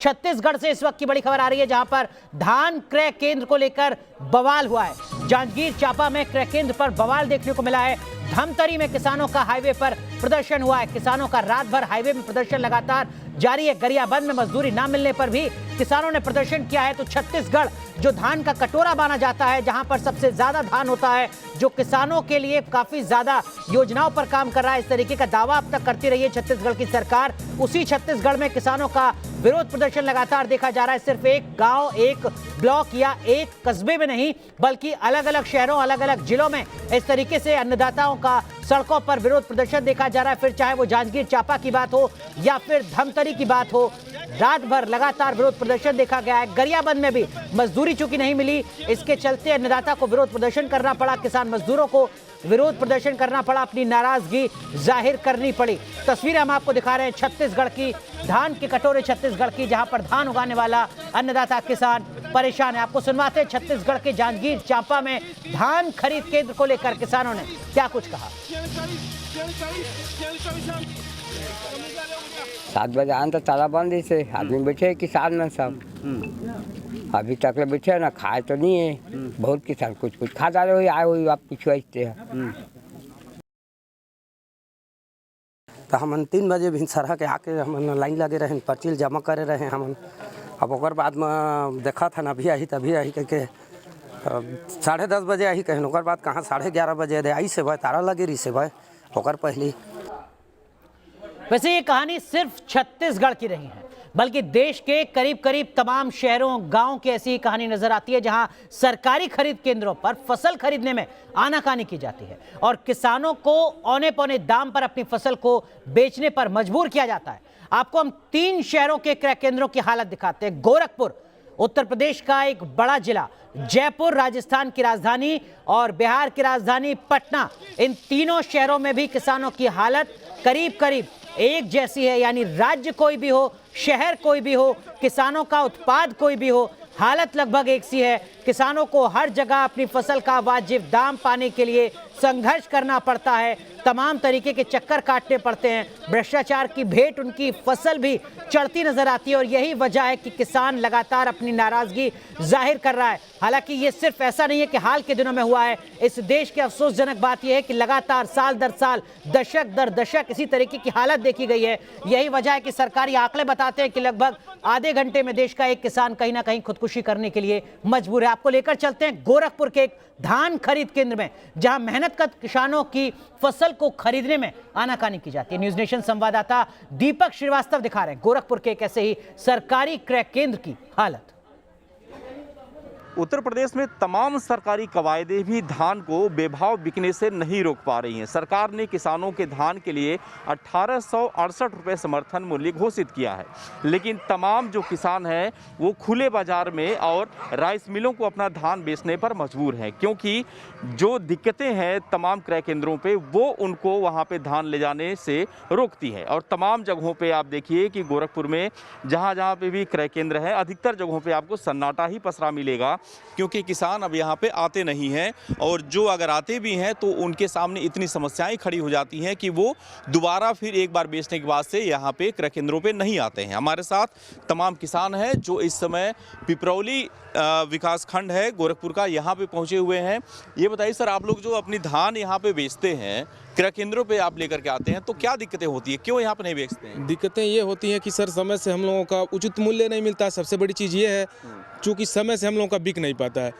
छत्तीसगढ़ से इस वक्त की बड़ी खबर आ रही है, जहां पर धान क्रय केंद्र को लेकर बवाल हुआ है। जांजगीर चांपा में क्रय केंद्र पर बवाल देखने को मिला है। धमतरी में किसानों का हाईवे पर प्रदर्शन हुआ है। किसानों का रात भर हाईवे में प्रदर्शन लगातार जारी है। गरियाबंद में मजदूरी ना मिलने पर भी किसानों ने प्रदर्शन किया है। तो छत्तीसगढ़ जो धान का कटोरा माना जाता है, जहां पर सबसे ज्यादा धान होता है, जो किसानों के लिए काफी ज्यादा योजनाओं पर काम कर रहा है, इस तरीके का दावा अब तक करती रही है छत्तीसगढ़ की सरकार। उसी छत्तीसगढ़ में किसानों का विरोध प्रदर्शन लगातार देखा जा रहा है। सिर्फ एक गांव, एक ब्लॉक या एक कस्बे में नहीं, बल्कि अलग अलग शहरों, अलग अलग जिलों में इस तरीके से अन्नदाताओं का सड़कों पर विरोध प्रदर्शन देखा जा रहा है। फिर चाहे वो जांजगीर चांपा की बात हो या फिर धमतरी की बात हो, रात भर लगातार विरोध प्रदर्शन देखा गया है। गरियाबंद में भी मजदूरी चूंकि नहीं मिली, इसके चलते अन्नदाता को विरोध प्रदर्शन करना पड़ा। किसान मजदूरों को विरोध प्रदर्शन करना पड़ा, अपनी नाराजगी जाहिर करनी पड़ी। तस्वीरें हम आपको दिखा रहे हैं छत्तीसगढ़ की, धान के कटोरे छत्तीसगढ़ की, जहां पर धान उगाने वाला अन्नदाता किसान परेशान है। आपको सुनवाते हैं छत्तीसगढ़ के जांजगीर चांपा में धान खरीद केंद्र को लेकर किसानों ने क्या कुछ कहा। 7 बजे आन तो ताला बंद से आदमी बैठे किसान में सब अभी तक ले बैठे ना, खाए तो नहीं है। बहुत किसान कुछ कुछ खा डाले हुए आए हुए आप कुछ ऐसे है। तो हम 3 बजे भी सरह के आके हम लाइन लगे रहे, पर्ची जमा करे रहे हम। अब ओकर बाद में देखा था ना अभी आई तभी आई के 10:30 बजे आई कहीं, ओकर बाद कहाँ 11:30 बजे दे आई से भाई तारा लगे रही से भाई ओकर पहली। वैसे ये कहानी सिर्फ छत्तीसगढ़ की नहीं है, बल्कि देश के करीब करीब तमाम शहरों, गांवों की ऐसी कहानी नजर आती है, जहां सरकारी खरीद केंद्रों पर फसल खरीदने में आनाकानी की जाती है और किसानों को औने पौने दाम पर अपनी फसल को बेचने पर मजबूर किया जाता है। आपको हम 3 शहरों के क्रय केंद्रों की हालत दिखाते हैं। गोरखपुर उत्तर प्रदेश का एक बड़ा जिला, जयपुर राजस्थान की राजधानी और बिहार की राजधानी पटना, इन तीनों शहरों में भी किसानों की हालत करीब करीब एक जैसी है। यानी राज्य कोई भी हो, शहर कोई भी हो, किसानों का उत्पाद कोई भी हो, हालत लगभग एक सी है। किसानों को हर जगह अपनी फसल का वाजिब दाम पाने के लिए संघर्ष करना पड़ता है, तमाम तरीके के चक्कर काटने पड़ते हैं। भ्रष्टाचार की भेंट उनकी फसल भी चढ़ती नजर आती है और यही वजह है कि किसान लगातार अपनी नाराजगी जाहिर कर रहा है। हालांकि ये सिर्फ ऐसा नहीं है कि हाल के दिनों में हुआ है। इस देश की अफसोसजनक बात यह है कि लगातार साल दर साल, दशक दर दशक इसी तरीके की हालत देखी गई है। यही वजह है कि सरकारी आंकड़े बताते हैं कि लगभग आधे घंटे में देश का एक किसान कहीं ना कहीं खुदकुशी करने के लिए मजबूर है। आपको लेकर चलते हैं गोरखपुर के एक धान खरीद केंद्र में, जहां मेहनत कर किसानों की फसल को खरीदने में आनाकानी की जाती है। न्यूज नेशन संवाददाता दीपक श्रीवास्तव दिखा रहे हैं गोरखपुर के एक ऐसे ही सरकारी क्रय केंद्र की हालत। उत्तर प्रदेश में तमाम सरकारी कवायदें भी धान को बेभाव बिकने से नहीं रोक पा रही हैं। सरकार ने किसानों के धान के लिए 1868 रुपये समर्थन मूल्य घोषित किया है, लेकिन तमाम जो किसान हैं वो खुले बाजार में और राइस मिलों को अपना धान बेचने पर मजबूर हैं, क्योंकि जो दिक्कतें हैं तमाम क्रय केंद्रों पे वो उनको वहाँ पे धान ले जाने से रोकती है। और तमाम जगहों पे आप देखिए कि गोरखपुर में जहाँ जहाँ पे भी क्रय केंद्र है, अधिकतर जगहों पे आपको सन्नाटा ही पसरा मिलेगा, क्योंकि किसान अब यहाँ पे आते नहीं हैं और जो अगर आते भी हैं तो उनके सामने इतनी समस्याएं खड़ी हो जाती हैं कि वो दोबारा फिर एक बार बेचने के बाद से यहाँ पे क्रय केंद्रों पे नहीं आते हैं। हमारे साथ तमाम किसान हैं जो इस समय पिपरौली विकास खंड है गोरखपुर का, यहाँ पे पहुँचे हुए हैं। ये बताइए सर, आप लोग जो अपनी धान यहाँ पे बेचते हैं, क्रय केंद्रों पे आप लेकर के आते हैं, तो क्या दिक्कतें होती है, क्यों यहाँ पे नहीं बेचते हैं? दिक्कतें ये होती हैं कि सर समय से हम लोगों का उचित मूल्य नहीं मिलता। सबसे बड़ी चीज़ ये है, चूँकि समय से हम लोगों का बिक नहीं पाता है।